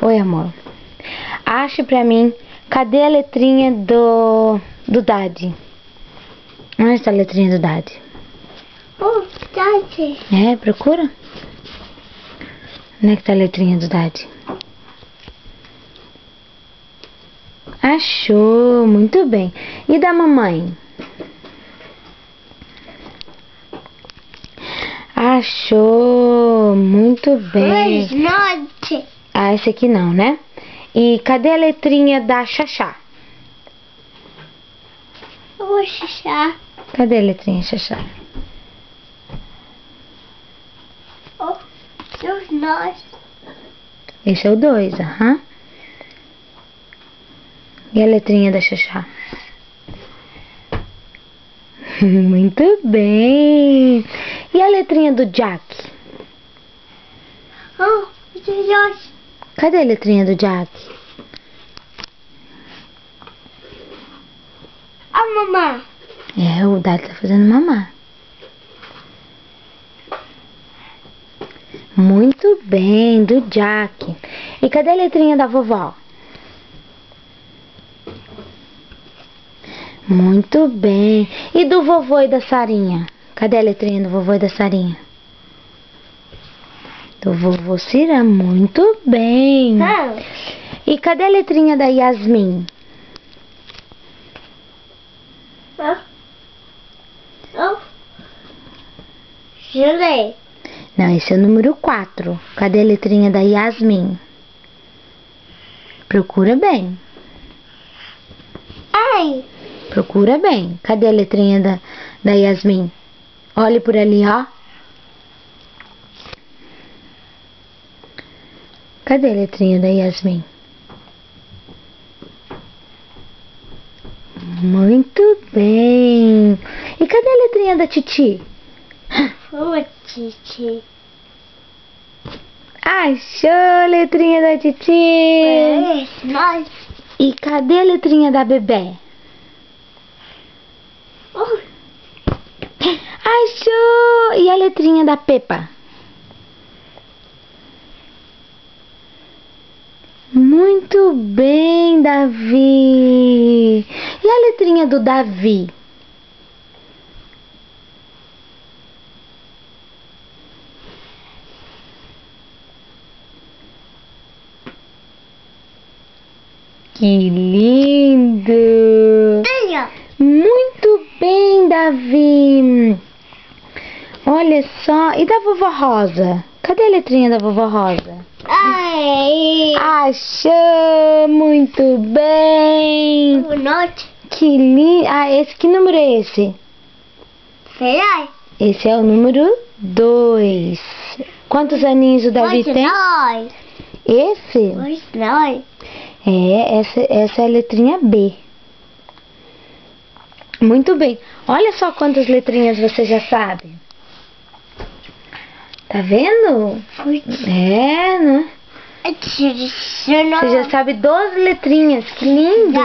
Oi, amor. Ache pra mim, cadê a letrinha do Daddy? Onde está a letrinha do Daddy? Oh, Daddy. É, procura. Onde é que tá a letrinha do Daddy? Achou, muito bem. E da mamãe? Achou, muito bem. Not. Ah, esse aqui não, né? E cadê a letrinha da Xaxá? Eu vou xixar. Cadê a letrinha Xaxá? Oh, there's not. Esse é o 2, aham. E a letrinha da Xaxá? Muito bem. E a letrinha do Jack? Oh, there's not. Cadê a letrinha do Jack? A mamãe. É, o Daddy tá fazendo mamar. Muito bem, do Jack. E cadê a letrinha da vovó? Muito bem. E do vovô e da Sarinha? Cadê a letrinha do vovô e da Sarinha? Do vovô Cira, muito bem. E cadê a letrinha da Yasmin? Oh. Julie. Não, esse é o número 4. Cadê a letrinha da Yasmin? Procura bem. Ai. Procura bem. Cadê a letrinha da Yasmin? Olhe por ali, ó. Cadê a letrinha da Yasmin? Muito bem. E cadê a letrinha da Titi? Oh, Titi. Achou a letrinha da Titi? It's not. E cadê a letrinha da Bebê? Oh. Achou! E a letrinha da Peppa? Muito bem, Davi. E a letrinha do Davi? Que lindo! Tenha. Muito bem, Davi. Olha só. E da vovó Rosa? Cadê a letrinha da vovó Rosa? Ai. Achou! Muito bem! Not. Que lindo! Ah, que número é esse? Será? Esse é o número 2. Quantos aninhos o Davi tem? Esse? It's not. É, essa é a letrinha B. Muito bem. Olha só quantas letrinhas você já sabe. Tá vendo? É, né? Você já sabe 12 letrinhas. Que lindo!